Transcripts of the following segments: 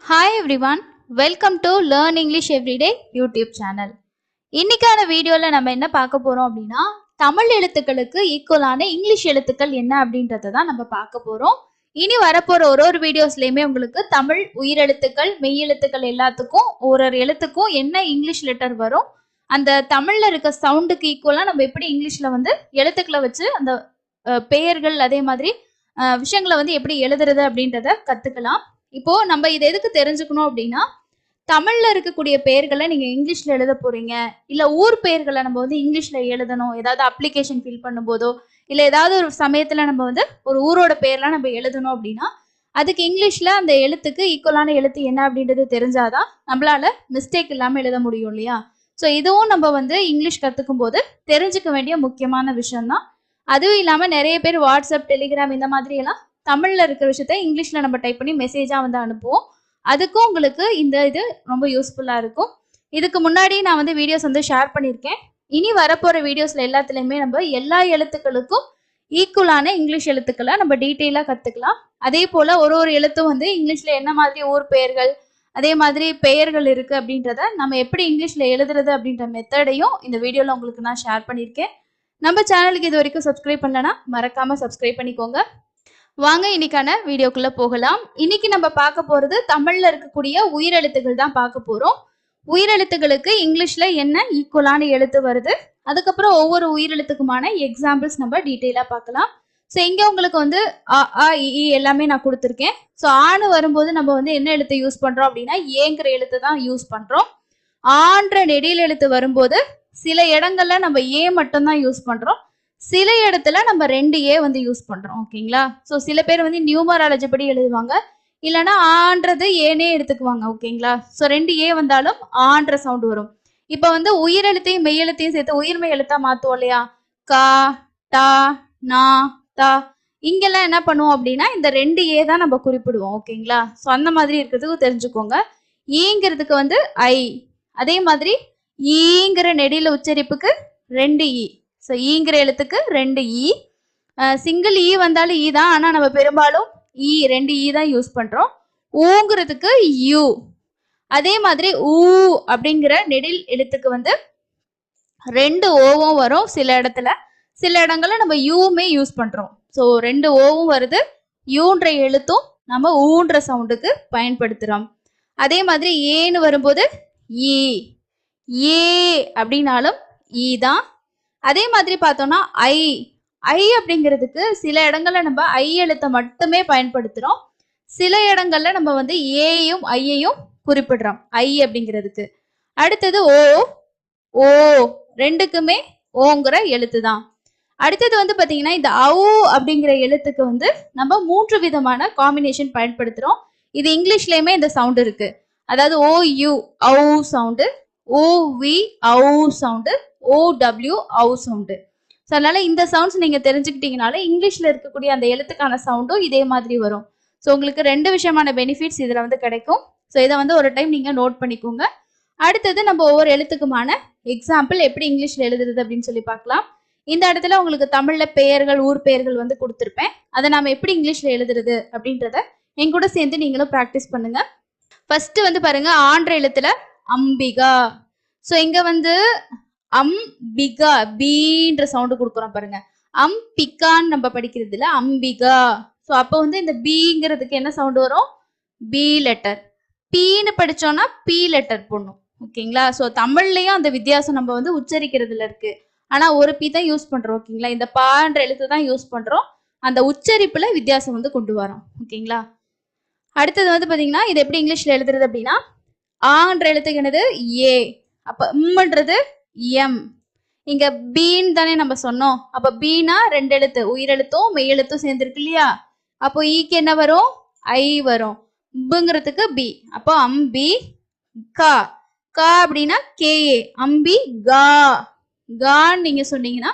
Hi everyone, welcome to Learn English Everyday YouTube channel. இன்னைக்கான வீடியோல நம்ம என்ன பார்க்க போறோம் அப்படின்னா தமிழ் எழுத்துக்களுக்கு ஈக்குவலான இங்கிலீஷ் எழுத்துக்கள் என்ன அப்படின்றத தான் நம்ம பார்க்க போறோம். இனி வரப்போற ஒரு வீடியோஸ்லயுமே உங்களுக்கு தமிழ் உயிரெழுத்துக்கள் மெய் எழுத்துக்கள் எல்லாத்துக்கும் ஒரு எழுத்துக்கும் என்ன இங்கிலீஷ் லெட்டர் வரும், அந்த தமிழ்ல இருக்க சவுண்டுக்கு ஈக்குவலா நம்ம எப்படி இங்கிலீஷ்ல வந்து எழுத்துக்களை வச்சு அந்த பெயர்கள் அதே மாதிரி விஷயங்களை வந்து எப்படி எழுதுறது அப்படின்றத கத்துக்கலாம். இப்போ நம்ம இதை எதுக்கு தெரிஞ்சுக்கணும் அப்படின்னா, தமிழ்ல இருக்கக்கூடிய பெயர்களை நீங்க இங்கிலீஷ்ல எழுத போறீங்க, இல்ல ஊர் பெயர்களை நம்ம வந்து இங்கிலீஷ்ல எழுதணும், ஏதாவது அப்ளிகேஷன் ஃபில் பண்ணும் போதோ இல்ல ஏதாவது ஒரு சமயத்துல நம்ம வந்து ஒரு ஊரோட பெயர்லாம் நம்ம எழுதணும் அப்படின்னா அதுக்கு இங்கிலீஷ்ல அந்த எழுத்துக்கு ஈக்குவலான எழுத்து என்ன அப்படின்றது தெரிஞ்சாதான் நம்மளால மிஸ்டேக் இல்லாம எழுத முடியும் இல்லையா. ஸோ இதுவும் நம்ம வந்து இங்கிலீஷ் கத்துக்கும் போது தெரிஞ்சுக்க வேண்டிய முக்கியமான விஷயம் தான். அதுவும் இல்லாம நிறைய பேர் வாட்ஸ்அப் டெலிகிராம் இந்த மாதிரி எல்லாம் தமிழ்ல இருக்கிற விஷயத்த இங்கிலீஷ்ல நம்ம டைப் பண்ணி மெசேஜா வந்து அனுப்புவோம். அதுக்கும் உங்களுக்கு இந்த இது ரொம்ப யூஸ்ஃபுல்லா இருக்கும். இதுக்கு முன்னாடி நான் வந்து வீடியோஸ் வந்து ஷேர் பண்ணியிருக்கேன். இனி வரப்போற வீடியோஸ்ல எல்லாத்துலயுமே நம்ம எல்லா எழுத்துக்களுக்கும் ஈக்குவலான இங்கிலீஷ் எழுத்துக்களை நம்ம டீட்டெயிலா கத்துக்கலாம். அதே போல ஒரு எழுத்தும் வந்து இங்கிலீஷ்ல என்ன மாதிரி ஊர் பெயர்கள் அதே மாதிரி பெயர்கள் இருக்கு அப்படின்றத நம்ம எப்படி இங்கிலீஷ்ல எழுதுறது அப்படின்ற மெத்தடையும் இந்த வீடியோல உங்களுக்கு நான் ஷேர் பண்ணியிருக்கேன். நம்ம சேனலுக்கு இது வரைக்கும் சப்ஸ்கிரைப் பண்ணலன்னா மறக்காம சப்ஸ்கிரைப் பண்ணிக்கோங்க. வாங்க இன்னைக்கான வீடியோக்குள்ள போகலாம். இன்னைக்கு நம்ம பார்க்க போறது தமிழ்ல இருக்கக்கூடிய உயிரெழுத்துக்கள் தான் பார்க்க போறோம். உயிரெழுத்துக்களுக்கு இங்கிலீஷ்ல என்ன ஈக்குவலான எழுத்து வருது, அதுக்கப்புறம் ஒவ்வொரு உயிரெழுத்துக்குமான எக்ஸாம்பிள்ஸ் நம்ம டீட்டெயிலா பார்க்கலாம். ஸோ இங்க உங்களுக்கு வந்து அ ஆ இ எல்லாமே நான் கொடுத்துருக்கேன். ஸோ ஆணு வரும்போது நம்ம வந்து என்ன எழுத்து யூஸ் பண்றோம் அப்படின்னா ஏங்கிற எழுத்து தான் யூஸ் பண்றோம். ஆன்ற நெடில் எழுத்து வரும்போது சில இடங்கள்ல நம்ம ஏ மட்டும் தான் யூஸ் பண்றோம், சில இடத்துல நம்ம 2 வந்து யூஸ் பண்றோம். ஓகேங்களா. ஸோ சில பேர் வந்து நியூமராலஜி படி எழுதுவாங்க, இல்லைன்னா ஆன்றது ஏனே எடுத்துக்குவாங்க. ஓகேங்களா. ஸோ 2 வந்தாலும் ஆன்ற சவுண்ட் வரும். இப்போ வந்து உயிரெழுத்தையும் மெய்யெழுத்தையும் சேர்த்து உயிர்மெய் எழுத்தா மாத்துவோம் இல்லையா, கா டா நா தா. இங்கெல்லாம் என்ன பண்ணுவோம் அப்படின்னா இந்த 2 தான் நம்ம குறிப்பிடுவோம். ஓகேங்களா. ஸோ அந்த மாதிரி இருக்கிறதுக்கு தெரிஞ்சுக்கோங்க. ஈங்கிறதுக்கு வந்து ஐ, அதே மாதிரி ஈங்கிற நெடில உச்சரிப்புக்கு 2 ஸோ ஈங்கிற எழுத்துக்கு 2 சிங்கிள் வந்தாலும் தான், ஆனா நம்ம பெரும்பாலும் 2 தான் யூஸ் பண்றோம். ஊங்கிறதுக்கு யூ, அதே மாதிரி ஊ அப்படிங்கிற நெடில் எழுத்துக்கு வந்து 2 ஓவும் வரும். சில இடத்துல சில இடங்கள்ல நம்ம யூமே யூஸ் பண்றோம். ஸோ 2 ஓவும் வருது, யூன்ற எழுத்தும் நம்ம ஊன்ற சவுண்டுக்கு பயன்படுத்துறோம். அதே மாதிரி ஏன்னு வரும்போது ஏ அப்படின்னாலும் தான். அதே மாதிரி பார்த்தோம்னா ஐ அப்படிங்கிறதுக்கு சில இடங்கள்ல நம்ம ஐ எழுத்தை மட்டுமே பயன்படுத்துறோம், சில இடங்கள்ல நம்ம வந்து ஏயும் ஐயையும் குறிப்பிடுறோம் ஐ அப்படிங்கிறதுக்கு. அடுத்தது ஓ ரெண்டுக்குமே ஓங்கிற எழுத்து தான். அடுத்தது வந்து பாத்தீங்கன்னா இந்த அவு அப்படிங்கிற எழுத்துக்கு வந்து நம்ம 3 விதமான காம்பினேஷன் பயன்படுத்துறோம். இது இங்கிலீஷ்லயுமே இந்த சவுண்ட் இருக்கு. அதாவது ஓ யூ அவு சவுண்டு, ஓ வி அவு சவுண்டு, ஓ டபிள்யூ அவு சவுண்டு. ஸோ அதனால இந்த சவுண்ட்ஸ் நீங்க தெரிஞ்சுக்கிட்டீங்கனால இங்கிலீஷ்ல இருக்கக்கூடிய அந்த எழுத்துக்கான சவுண்டும் இதே மாதிரி வரும். ஸோ உங்களுக்கு 2 விஷயமான பெனிஃபிட்ஸ் இதுல வந்து கிடைக்கும். ஸோ இதை வந்து ஒரு டைம் நீங்க நோட் பண்ணிக்கோங்க. அடுத்தது நம்ம ஒவ்வொரு எழுத்துக்குமான எக்ஸாம்பிள் எப்படி இங்கிலீஷ்ல எழுதுறது அப்படின்னு சொல்லி பார்க்கலாம். இந்த இடத்துல உங்களுக்கு தமிழ்ல பெயர்கள் ஊர் பெயர்கள் வந்து கொடுத்துருப்பேன். அதை நாம எப்படி இங்கிலீஷ்ல எழுதுறது அப்படின்றத என் கூட சேர்ந்து நீங்களும் ப்ராக்டிஸ் பண்ணுங்க. ஃபர்ஸ்ட் வந்து பாருங்க ஆன்ற எழுத்துல அம்பிகா. ஸோ இங்க வந்து அம்பிகா பீன்ற சவுண்டு கொடுக்குறோம் பாருங்க. அம்பிகான்னு நம்ம படிக்கிறது இல்ல, அம்பிகா. ஸோ அப்போ வந்து இந்த பீங்கிறதுக்கு என்ன சவுண்டு வரும், பி லெட்டர். பீன்னு படிச்சோம்னா பி லெட்டர் போடணும். ஓகேங்களா. ஸோ தமிழ்லயும் அந்த வித்தியாசம் நம்ம வந்து உச்சரிக்கிறதுல இருக்கு. ஆனா ஒரு பி தான் யூஸ் பண்றோம். ஓகேங்களா. இந்த பான்ற எழுத்து தான் யூஸ் பண்றோம், அந்த உச்சரிப்புல வித்தியாசம் வந்து கொண்டு வரோம். ஓகேங்களா. அடுத்தது வந்து பாத்தீங்கன்னா இது எப்படி இங்கிலீஷ்ல எழுதுறது அப்படின்னா ஆன்ற எழுத்துக்கு என்னது ஏ, அப்ப ம்ன்றது எம். இங்க பீன்னு தானே நம்ம சொன்னோம், அப்ப பீனா 2 எழுத்து உயிரெழுத்தும் மெய் எழுத்தும் சேர்ந்துருக்கு இல்லையா. அப்போ ஈக்கு என்ன வரும், ஐ வரும். புங்கிறதுக்கு பி, அப்போ அம்பி கா. கா அப்படின்னா கேஏ, அம்பி கா. கான்னு நீங்க சொன்னீங்கன்னா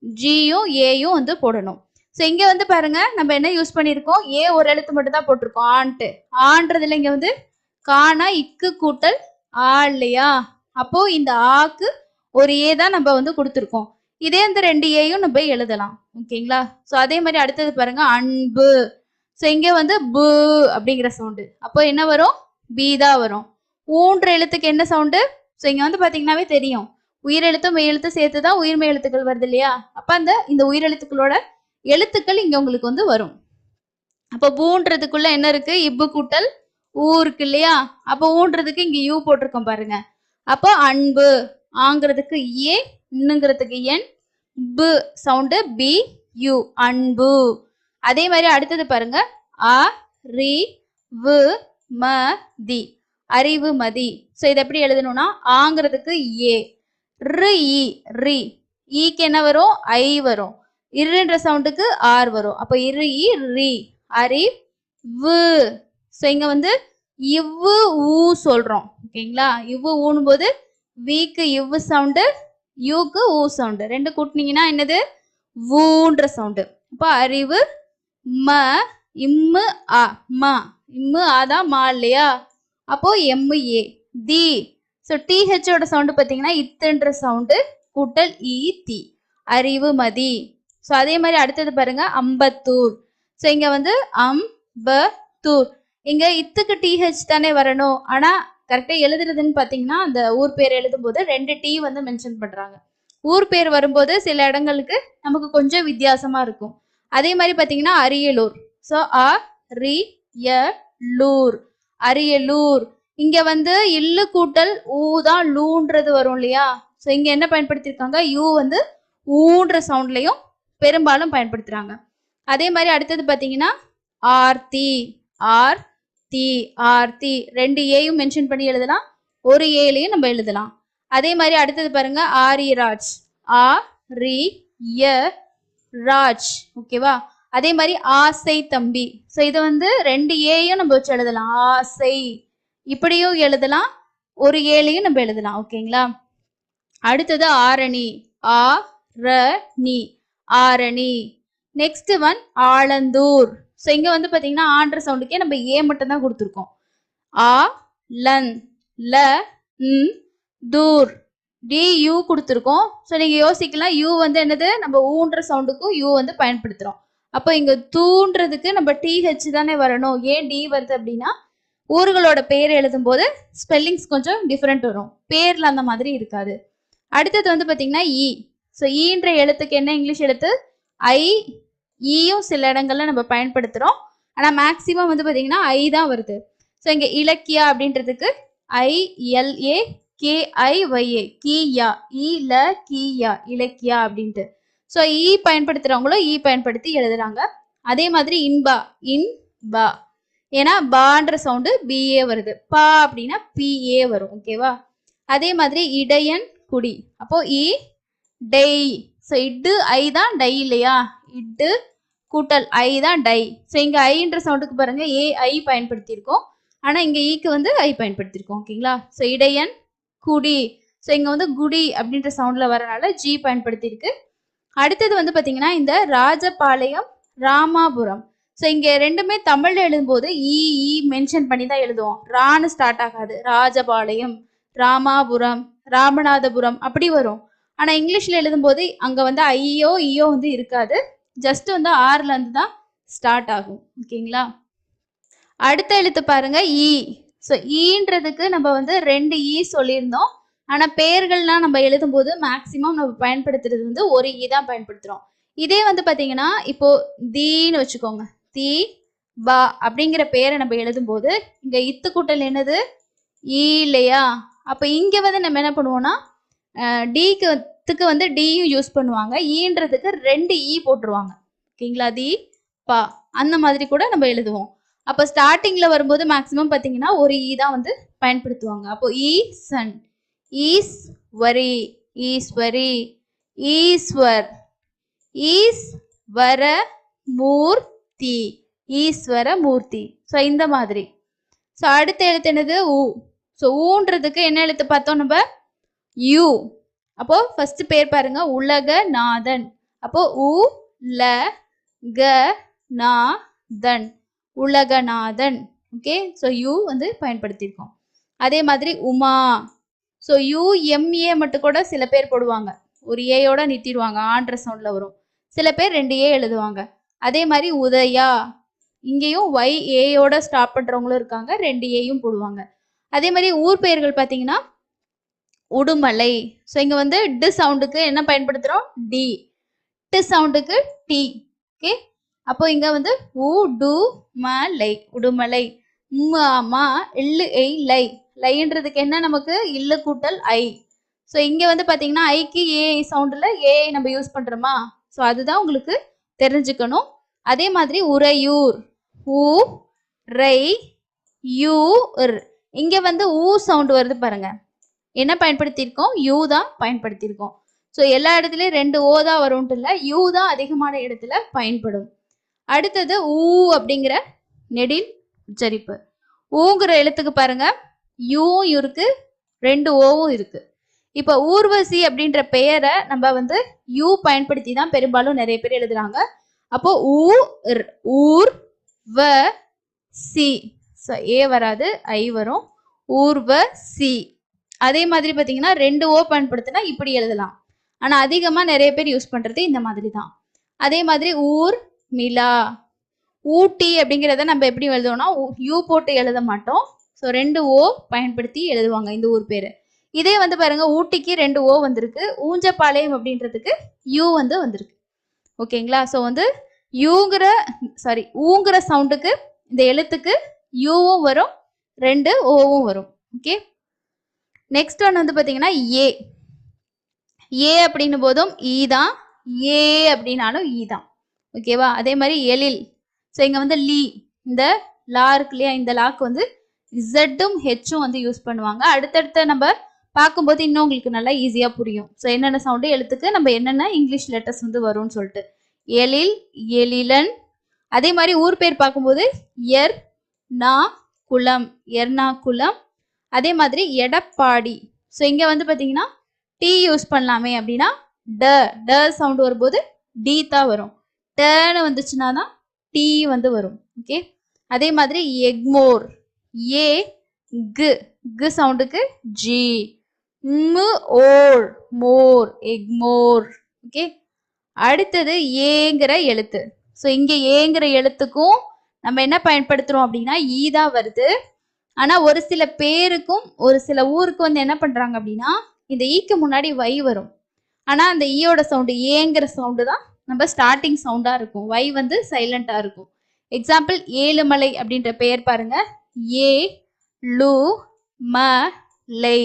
ஜியும் ஏயும் வந்து போடணும். ஸோ இங்க வந்து பாருங்க நம்ம என்ன யூஸ் பண்ணியிருக்கோம், ஏ ஒரு எழுத்து மட்டும் தான் போட்டிருக்கோம் ஆன்ட்டு. ஆன்றதுல இங்க வந்து கானா இக்கு கூட்டல் ஆ இல்லையா. அப்போ இந்த ஆக்கு ஒரு ஏ தான் நம்ம வந்து கொடுத்துருக்கோம். இதே இந்த 2 நம்ம எழுதலாம். ஓகேங்களா. ஸோ அதே மாதிரி அடுத்தது பாருங்க அன்பு. ஸோ இங்க வந்து பு அப்படிங்கிற சவுண்டு, அப்போ என்ன வரும், பி தான் வரும். ஊன்ற எழுத்துக்கு என்ன சவுண்டு? ஸோ இங்க வந்து பாத்தீங்கன்னாவே தெரியும், உயிரெழுத்தும் மெய் எழுத்து சேர்த்து தான் உயிர்மெய் எழுத்துக்கள் வருது இல்லையா? அப்ப இந்த உயிரெழுத்துக்களோட எழுத்துக்கள் இங்க உங்களுக்கு வந்து வரும். அப்ப பூன்றதுக்குள்ள என்ன இருக்கு? இப்பு கூட்டல் ஊ இருக்கு இல்லையா? அப்ப ஊன்றதுக்கு இங்க யூ போட்டிருக்கோம் பாருங்க. அப்போ அன்பு, ஆங்கிறதுக்கு ஏ, இன்னுங்கிறதுக்கு என், பு சவுண்டு பி யூ, அன்பு. அதே மாதிரி அடுத்தது பாருங்க, அ ரி வு ம தி, அறிவுமதி. ஸோ இதை எப்படி எழுதணும்னா, ஆங்கிறதுக்கு ஏ, ரு இ ரி, ஈக்கு என்ன வரும்? ஐ வரும். இருன்ற சவுண்டுக்கு ஆர் வரும். அப்போ இரு இ ரி, அறிவு. ஸோ இங்க வந்து இவ்வு ஊ சொல்றோம், ஓகேங்களா? இவ்வு ஊனும் போது வீக்கு இவ்வு சவுண்டு, யூக்கு ஊ சவுண்டு, ரெண்டு கூட்டினீங்கன்னா என்னது? ஊன்ற சவுண்டு. அப்போ அறிவு ம, இம்மு ஆ, மா, இம்மு ஆதான் மா இல்லையா? அப்போ M A, the. So டிஹெச்சோட sound பார்த்தீங்கன்னா இத்துன்ற சவுண்டு கூட்டல் ஈ தி, அறிவுமதி. ஸோ அதே மாதிரி அடுத்தது பாருங்க, அம்பத்தூர். ஸோ இங்க வந்து அம்பத்தூர், இங்க இத்துக்கு டிஹெச் தானே வரணும். ஆனா கரெக்டா எழுதுறதுன்னு பாத்தீங்கன்னா அந்த ஊர் பேர் எழுதும் போது 2 டி வந்து மென்ஷன் பண்றாங்க. ஊர் பேர் வரும்போது சில இடங்களுக்கு நமக்கு கொஞ்சம் வித்தியாசமா இருக்கும். அதே மாதிரி பாத்தீங்கன்னா அரியலூர். ஸோ அ ரி ய லூர், அரியலூர். இங்க வந்து இல்லு கூட்டல் ஊ தான் லூன்றது வரும் இல்லையா? ஸோ இங்க என்ன பயன்படுத்தியிருக்காங்க? யூ வந்து ஊன்ற சவுண்ட்லயும் பெரும்பாலும் பயன்படுத்துறாங்க. அதே மாதிரி அடுத்தது பாத்தீங்கன்னா ஆர்த்தி, ஆர் தி, ஆர்த்தி. 2 ஏயும் மென்ஷன் பண்ணி எழுதலாம், ஒரு ஏலையும் நம்ம எழுதலாம். அதே மாதிரி அடுத்தது பாருங்க, ஆரியராஜ், ஆ ரி ய ராஜ், ஓகேவா? அதே மாதிரி ஆசை தம்பி. ஸோ இது வந்து 2 ஏயும் நம்ம வச்சு எழுதலாம், ஆசை. இப்படியும் எழுதலாம், ஒரு ஏலையும் நம்ம எழுதலாம், ஓகேங்களா? அடுத்தது ஆரணி, ஆ ர நி, Arani. Next one Alandur. So இங்க வந்து பாத்தீங்கன்னா ஆன்ற சவுண்டுக்கே நம்ம ஏ மட்டும் தான் கொடுத்துருக்கோம். ஆ லன், ல ன் தூர், டி யூ கொடுத்துருக்கோம். ஸோ நீங்க யோசிக்கலாம், யூ வந்து என்னது? நம்ம ஊன்ற சவுண்டுக்கும் யூ வந்து பயன்படுத்துறோம். அப்போ இங்க தூன்றதுக்கு நம்ம டிஹெச் தானே வரணும். ஏன் டி வருது அப்படின்னா, ஊர்களோட பேர் எழுதும் போது ஸ்பெல்லிங்ஸ் கொஞ்சம் டிஃப்ரெண்ட் வரும், பேர்ல அந்த மாதிரி இருக்காது. அடுத்தது வந்து பாத்தீங்கன்னா இ. ஸோ ஈன்ற எழுத்துக்கு என்ன இங்கிலீஷ் எழுத்து? ஐ. ஈயும் சில இடங்கள்ல நம்ம பயன்படுத்துறோம், ஆனா மேக்சிமம் வந்து பாத்தீங்கன்னா ஐ தான் வருது. ஸோ இங்க இலக்கியா அப்படின்றதுக்கு ILA KIYA, கீயா, ஈல கீயா, இலக்கியா அப்படின்ட்டு. ஸோ ஈ பயன்படுத்துறவங்களும் ஈ பயன்படுத்தி எழுதுறாங்க. அதே மாதிரி இன்பா, இன் பா, ஏன்னா பான்ற சவுண்டு பிஏ வருது, பா அப்படின்னா பிஏ வரும், ஓகேவா? அதே மாதிரி இடையன் குடி, அப்போ இ டெய். ஸோ இட்டு ஐ தான் டை இல்லையா? இட்டு கூட்டல் ஐ தான் டை. ஸோ இங்க ஐன்ற சவுண்டுக்கு பாருங்க ஏ ஐ பயன்படுத்தியிருக்கோம், ஆனா இங்க ஈக்கு வந்து ஐ பயன்படுத்தியிருக்கோம், ஓகேங்களா? ஸோ இடையன் குடி. ஸோ இங்க வந்து குடி அப்படின்ற சவுண்ட்ல வரனால ஜி பயன்படுத்தியிருக்கு. அடுத்தது வந்து பாத்தீங்கன்னா இந்த ராஜபாளையம், ராமாபுரம். ஸோ இங்க ரெண்டுமே தமிழ்ல எழுதும்போது இ மென்ஷன் பண்ணி தான் எழுதுவோம், ரான்னு ஸ்டார்ட் ஆகாது. ராஜபாளையம், ராமாபுரம், ராமநாதபுரம் அப்படி வரும். ஆனா இங்கிலீஷ்ல எழுதும்போது அங்க வந்து ஐயோ ஈயோ வந்து இருக்காது, ஜஸ்ட் வந்து ஆர்ல இருந்து தான் ஸ்டார்ட் ஆகும், ஓகேங்களா? அடுத்த எழுத்து பாருங்க ஈ. ஸோ ஈன்றதுக்கு நம்ம வந்து 2 ஈ சொல்லியிருந்தோம், ஆனா பெயர்கள்லாம் நம்ம எழுதும் போது மேக்சிமம் நம்ம பயன்படுத்துறது வந்து ஒரு ஈ தான் பயன்படுத்துறோம். இதே வந்து பாத்தீங்கன்னா இப்போ தீன்னு வச்சுக்கோங்க, தி பா அப்படிங்கிற பேரை நம்ம எழுதும் போது இங்க இத்து கூட்டல் என்னது? ஈ இல்லையா? அப்ப இங்க வந்து நம்ம என்ன பண்ணுவோம்னா டிக்கு வந்து டியும் யூஸ் பண்ணுவாங்க, ஈன்றதுக்கு 2 ஈ போட்டுருவாங்க, ஓகேங்களா? தி பா அந்த மாதிரி கூட நம்ம எழுதுவோம். அப்போ ஸ்டார்டிங்ல வரும்போது மேக்சிமம் பாத்தீங்கன்னா ஒரு ஈ தான் வந்து பயன்படுத்துவாங்க. அப்போ ஈசன், ஈஸ் வரி, ஈஸ்வரி, ஈஸ்வர், ஈஸ்வர மூர்த்தி, ஈஸ்வர மூர்த்தி. ஸோ இந்த மாதிரி. ஸோ அடுத்த எழுத்து என்னது? ஊ. ஸோ ஊன்றதுக்கு என்ன எழுத்து பார்த்தோம் நம்ம? யூ. அப்போ ஃபர்ஸ்ட் பேர் பாருங்க, உலகநாதன். அப்போ உ ல க நா தன், உலகநாதன், ஓகே? ஸோ யூ வந்து பயன்படுத்தியிருக்கோம். அதே மாதிரி உமா. ஸோ யூ எம்ஏ மட்டும் கூட சில பேர் போடுவாங்க, ஒரு ஏயோட நிறுத்திடுவாங்க, ஆன்ற சவுண்ட்ல வரும். சில பேர் 2 ஏ எழுதுவாங்க. அதே மாதிரி உதயா, இங்கேயும் ஒய் ஏயோட ஸ்டாப் பண்றவங்களும் இருக்காங்க, 2 ஏயும் போடுவாங்க. அதே மாதிரி ஊர் பெயர்கள் பார்த்தீங்கன்னா உடுமலை. ஸோ இங்க வந்து டி சவுண்டுக்கு என்ன பயன்படுத்துறோம்? டி. டி சவுண்டுக்கு டி. ஓகே, அப்போ இங்க வந்து உடுமலை, உடுமலை. மா இல்லு எய் லை, லைன்றதுக்கு என்ன நமக்கு? இல்லு கூட்டல் ஐ. ஸோ இங்க வந்து பாத்தீங்கன்னா ஐக்கு ஏ சவுண்டில் ஏ நம்ம யூஸ் பண்றோமா? ஸோ அதுதான் உங்களுக்கு தெரிஞ்சுக்கணும். அதே மாதிரி உறையூர், ஊ ரை யூ ர். இங்க வந்து ஊ சவுண்ட் வருது பாருங்க, என்ன பயன்படுத்தியிருக்கோம்? யூ தான் பயன்படுத்தியிருக்கோம். ஸோ எல்லா இடத்துலையும் 2 ஓ தான் வரும்ட்டு இல்லை, யூ தான் அதிகமான இடத்துல பயன்படும். அடுத்தது ஊ அப்படிங்கிற நெடில் உச்சரிப்பு. ஊங்கிற எழுத்துக்கு பாருங்க, யூவும் இருக்கு, 2 ஓவும் இருக்கு. இப்போ ஊர்வசி அப்படின்ற பெயரை நம்ம வந்து யூ பயன்படுத்தி தான் பெரும்பாலும் நிறைய பேர் எழுதுறாங்க. அப்போ ஊர் வ சி, ஏ வராது, ஐ வரும், ஊர்வசி. அதே மாதிரி பார்த்தீங்கன்னா 2 ஓ பயன்படுத்தினா இப்படி எழுதலாம். ஆனால் அதிகமாக நிறைய பேர் யூஸ் பண்ணுறது இந்த மாதிரி தான். அதே மாதிரி ஊர் மிலா, ஊட்டி அப்படிங்கிறத நம்ம எப்படி எழுதுவோம்னா யூ போட்டு எழுத மாட்டோம். ஸோ 2 ஓ பயன்படுத்தி எழுதுவாங்க இந்த ஊர் பேர். இதே வந்து பாருங்க, ஊட்டிக்கு 2 ஓ வந்திருக்கு, ஊஞ்சப்பாளையம் அப்படின்றதுக்கு யூ வந்து வந்திருக்கு. ஓகேங்களா? ஸோ வந்து ஊங்கிற சவுண்டுக்கு இந்த எழுத்துக்கு யூவும் வரும், 2 ஓவும் வரும். ஓகே, நெக்ஸ்ட் ஒன் வந்து பார்த்தீங்கன்னா ஏ. ஏ அப்படின்னும் போதும் ஈ தான், ஏ அப்படின்னாலும் ஈ தான். ஓகேவா? அதே மாதிரி எழில். ஸோ இங்கே வந்து லீ, இந்த லா இருக்கு இல்லையா, இந்த லாக்கு வந்து இசட்டும் ஹெச்சும் வந்து யூஸ் பண்ணுவாங்க. அடுத்தடுத்த நம்ம பார்க்கும்போது இன்னும் உங்களுக்கு நல்லா ஈஸியாக புரியும். ஸோ என்னென்ன சவுண்டு எழுத்துக்கு நம்ம என்னென்ன இங்கிலீஷ் லெட்டர்ஸ் வந்து வரும்னு சொல்லிட்டு. எழில், எழிலன். அதே மாதிரி ஊர் பேர் பார்க்கும்போது எர் நா குளம், எர்ணாகுளம். அதே மாதிரி எடப்பாடி. ஸோ இங்கே வந்து பார்த்தீங்கன்னா டி யூஸ் பண்ணலாமே அப்படின்னா ட சவுண்டு வரும்போது டி தான் வரும், டன்னு வந்துச்சுன்னா தான் டி வந்து வரும். ஓகே, அதே மாதிரி எக்மோர், ஏ கு சவுண்டுக்கு ஜி, ஓர் மோர், எக்மோர். ஓகே, அடுத்தது ஏங்கிற எழுத்து. ஸோ இங்கே ஏங்கிற எழுத்துக்கும் நம்ம என்ன பயன்படுத்துறோம் அப்படின்னா ஈ தான் வருது. ஆனால் ஒரு சில பேருக்கும் ஒரு சில ஊருக்கு வந்து என்ன பண்ணுறாங்க அப்படின்னா இந்த ஈக்கு முன்னாடி வை வரும். ஆனால் அந்த ஈயோட சவுண்டு ஏங்கிற சவுண்டு தான் நம்ம ஸ்டார்டிங் சவுண்டாக இருக்கும், வை வந்து சைலண்டாக இருக்கும். எக்ஸாம்பிள் ஏழுமலை அப்படின்ற பெயர் பாருங்க, ஏ லு ம லை,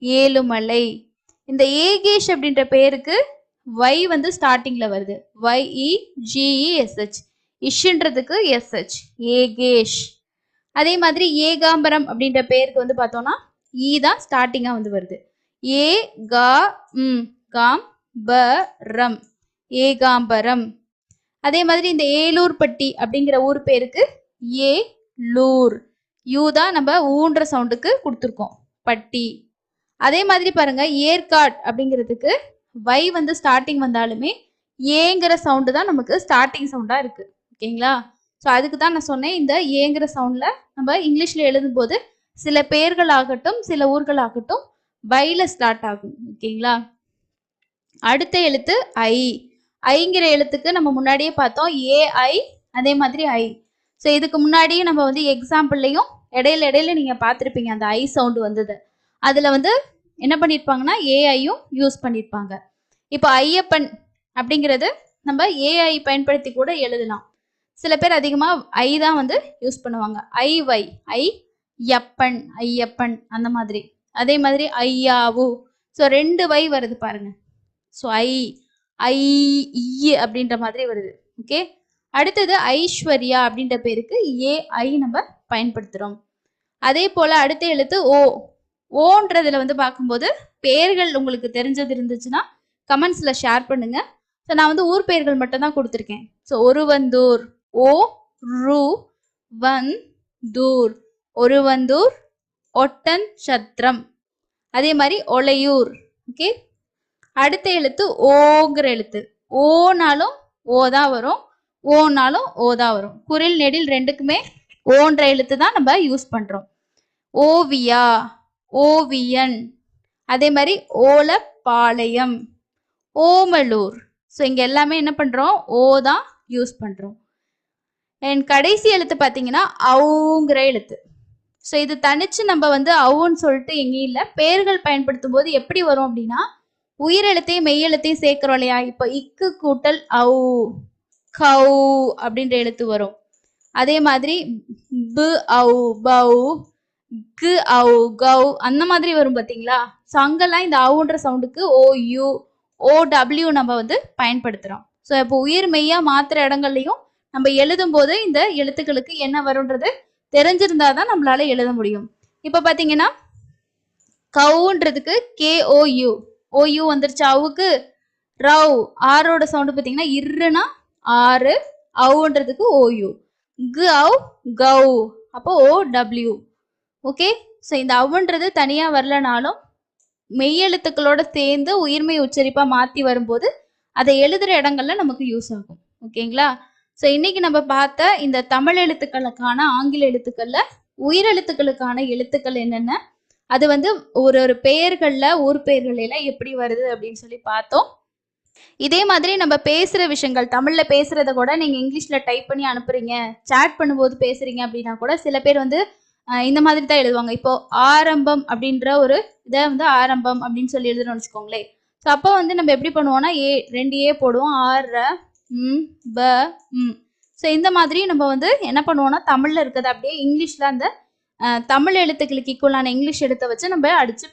ஏழுமலை. இந்த ஏகேஷ் அப்படின்ற பெயருக்கு வை வந்து ஸ்டார்டிங்கில் வருது, YEGESH, இஷ்ன்றதுக்கு SH, ஏகேஷ். அதே மாதிரி ஏகாம்பரம் அப்படின்ற பெயருக்கு வந்து பார்த்தோம்னா ஈ தான் ஸ்டார்டிங்காக வந்து வருது, ஏ கா காம் ப ரம், ஏகாம்பரம். அதே மாதிரி இந்த ஏலூர்பட்டி அப்படிங்கிற ஊர் பேருக்கு ஏ லூர், யூ தான் நம்ம ஊன்ற சவுண்டுக்கு கொடுத்துருக்கோம், பட்டி. அதே மாதிரி பாருங்க, ஏற்காட் அப்படிங்கிறதுக்கு வை வந்து ஸ்டார்டிங் வந்தாலுமே ஏங்கிற சவுண்டு தான் நமக்கு ஸ்டார்டிங் சவுண்டா இருக்கு. ஓகேங்களா? ஸோ அதுக்கு தான் நான் சொன்னேன், இந்த ஏங்கிற சவுண்ட்ல நம்ம இங்கிலீஷ்ல எழுதும் போது சில பெயர்கள் ஆகட்டும் சில ஊர்கள் ஆகட்டும் வைல ஸ்டார்ட் ஆகும். ஓகேங்களா? அடுத்த எழுத்து ஐ. ஐங்கிற எழுத்துக்கு நம்ம முன்னாடியே பார்த்தோம் ஏஐ, அதே மாதிரி ஐ. ஸோ இதுக்கு முன்னாடியே நம்ம வந்து எக்ஸாம்பிள்லையும் இடையில நீங்க பார்த்துருப்பீங்க அந்த ஐ சவுண்டு வந்தது. அதுல வந்து என்ன பண்ணியிருப்பாங்கன்னா ஏஐயும் யூஸ் பண்ணியிருப்பாங்க. இப்போ ஐயப்பன் அப்படிங்கிறது நம்ம ஏஐ பயன்படுத்தி கூட எழுதலாம். சில பேர் அதிகமாக ஐ தான் வந்து யூஸ் பண்ணுவாங்க, ஐ யப்பன், ஐயப்பன் அந்த மாதிரி. அதே மாதிரி ஐயாவு. ஸோ 2 வை வருது பாருங்க. ஸோ ஐ அப்படின்ற மாதிரி வருது. ஓகே, அடுத்தது ஐஸ்வர்யா அப்படின்ற பேருக்கு ஏஐ நம்ம பயன்படுத்துகிறோம். அதே போல் அடுத்த எழுத்து ஓ. ஓன்றதுல வந்து பார்க்கும்போது பெயர்கள் உங்களுக்கு தெரிஞ்சது இருந்துச்சுன்னா கமெண்ட்ஸில் ஷேர் பண்ணுங்க. ஸோ நான் வந்து ஊர் பெயர்கள் மட்டும் தான் கொடுத்துருக்கேன். ஸோ ஒருவந்தூர், ஓ ரு வன் தூர், ஒருவந்தூர். ஒட்டன் சத்திரம், அதே மாதிரி ஒலையூர். ஓகே, அடுத்த எழுத்து ஓங்கிற எழுத்து. ஓனாலும் ஓ தான் வரும், ஓனாலும் ஓ தான் வரும். குரில் நெடில் ரெண்டுக்குமே ஓன்ற எழுத்து தான் நம்ம யூஸ் பண்றோம். ஓவியா, ஓவியன். அதே மாதிரி ஓலப்பாளையம், ஓமலூர். ஸோ இங்க எல்லாமே என்ன பண்றோம்? ஓ தான் யூஸ் பண்றோம். அண்ட் கடைசி எழுத்து பார்த்தீங்கன்னா அவுங்கிற எழுத்து. ஸோ இது தனிச்சு நம்ம வந்து அவுன்னு சொல்லிட்டு எங்கேயும் இல்லை. பெயர்கள் பயன்படுத்தும் போது எப்படி வரும் அப்படின்னா உயிரெழுத்தையும் மெய்யெழுத்தையும் சேர்க்கிறோம் இல்லையா? இப்போ இக்கு கூட்டல் அவு, கவு அப்படின்ற எழுத்து வரும். அதே மாதிரி பு அவு பவு, கு அவு கவு அந்த மாதிரி வரும் பார்த்தீங்களா? ஸோ அங்கெல்லாம் இந்த அவுன்ற சவுண்டுக்கு ஓ யூ ஓ டபிள்யூ நம்ம வந்து பயன்படுத்துகிறோம். ஸோ இப்போ உயிர் மெய்யா மாத்திர இடங்கள்லையும் நம்ம எழுதும் போது இந்த எழுத்துக்களுக்கு என்ன வரும்ன்றது தெரிஞ்சிருந்தா தான் நம்மளால எழுத முடியும். இப்போ பார்த்தீங்கன்னா கவுன்றதுக்கு KOU OU வந்துருச்சு. அவுக்கு ரவ் ஆரோட சவுண்டு பார்த்தீங்கன்னா இருன்னா ஆறு, அவுன்றதுக்கு OU, கு அவு கவு அப்போ OW. ஓகே, ஸோ இந்த அவுன்றது தனியாக வரலனாலும் மெய்யெழுத்துக்களோட சேர்ந்து உயிர்மெய் உச்சரிப்பாக மாற்றி வரும்போது அதை எழுதுகிற இடங்கள்ல நமக்கு யூஸ் ஆகும். ஓகேங்களா? ஸோ இன்னைக்கு நம்ம பார்த்த இந்த தமிழ் எழுத்துக்களுக்கான ஆங்கில எழுத்துக்கள்ல உயிரெழுத்துக்களுக்கான எழுத்துக்கள் என்னென்ன, அது வந்து ஒரு ஒரு பெயர்கள்ல ஊர் பெயர்கள் எல்லாம் எப்படி வருது அப்படின்னு சொல்லி பார்த்தோம். இதே மாதிரி நம்ம பேசுற விஷயங்கள் தமிழ்ல பேசுறத கூட நீங்க இங்கிலீஷ்ல டைப் பண்ணி அனுப்புறீங்க, சாட் பண்ணும்போது பேசுறீங்க அப்படின்னா கூட சில பேர் வந்து இந்த மாதிரி தான் எழுதுவாங்க. இப்போ ஆரம்பம் அப்படின்ற ஒரு இதை வந்து ஆரம்பம் அப்படின்னு சொல்லி எழுதுறோம்னு வச்சுக்கோங்களேன். ஸோ அப்போ வந்து நம்ம எப்படி பண்ணுவோம்னா ரெண்டு ஏ போடுவோம், ஆற ப ஸோ இந்த மாதிரி நம்ம வந்து என்ன பண்ணுவோம்னா தமிழ்ல இருக்கிறது அப்படியே இங்கிலீஷ்ல அந்த தமிழ் எழுத்துக்களுக்கு ஈக்குவலான இங்கிலீஷ் எழுத்தை வச்சு நம்ம அடிச்சு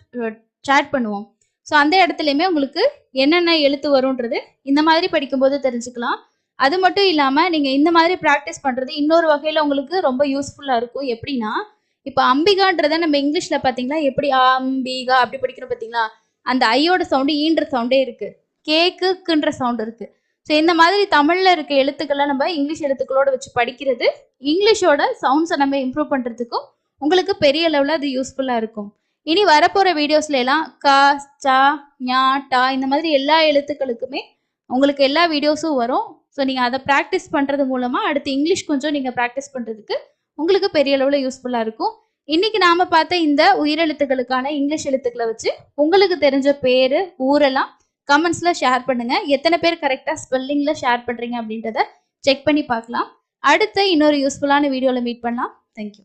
சாட் பண்ணுவோம். ஸோ அந்த இடத்துலையுமே உங்களுக்கு என்னென்ன எழுத்து வரும்ன்றது இந்த மாதிரி படிக்கும்போது தெரிஞ்சுக்கலாம். அது மட்டும் இல்லாமல் நீங்கள் இந்த மாதிரி ப்ராக்டிஸ் பண்ணுறது இன்னொரு வகையில் உங்களுக்கு ரொம்ப யூஸ்ஃபுல்லாக இருக்கும். எப்படின்னா இப்போ அம்பிகான்றதை நம்ம இங்கிலீஷில் பார்த்தீங்களா எப்படி அம்பிகா அப்படி படிக்கிறோம் பார்த்தீங்களா? அந்த ஐயோட சவுண்டு ஈன்ற சவுண்டே இருக்குது, கேக்குன்ற சவுண்டு இருக்குது. ஸோ இந்த மாதிரி தமிழில் இருக்க எழுத்துக்களை நம்ம இங்கிலீஷ் எழுத்துக்களோட வச்சு படிக்கிறது இங்கிலீஷோட சவுண்ட்ஸை நம்ம இம்ப்ரூவ் பண்ணுறதுக்கும் உங்களுக்கு பெரிய லெவலில் அது யூஸ்ஃபுல்லாக இருக்கும். இனி வரப்போகிற வீடியோஸ்ல எல்லாம் க ச ஞா டா இந்த மாதிரி எல்லா எழுத்துக்களுக்குமே உங்களுக்கு எல்லா வீடியோஸும் வரும். ஸோ நீங்கள் அதை ப்ராக்டிஸ் பண்ணுறது மூலமாக அடுத்து இங்கிலீஷ் கொஞ்சம் நீங்கள் ப்ராக்டிஸ் பண்ணுறதுக்கு உங்களுக்கு பெரிய அளவில் யூஸ்ஃபுல்லாக இருக்கும். இன்னைக்கு நாம பார்த்த இந்த உயிரெழுத்துக்களுக்கான இங்கிலீஷ் எழுத்துக்களை வச்சு உங்களுக்கு தெரிஞ்ச பேரு ஊரெல்லாம் கமெண்ட்ஸ்ல ஷேர் பண்ணுங்க. எத்தனை பேர் கரெக்டா ஸ்பெல்லிங்ல ஷேர் பண்றீங்க அப்படின்றத செக் பண்ணி பார்க்கலாம். அடுத்த இன்னொரு யூஸ்ஃபுல்லான வீடியோல மீட் பண்ணலாம். தேங்க்யூ.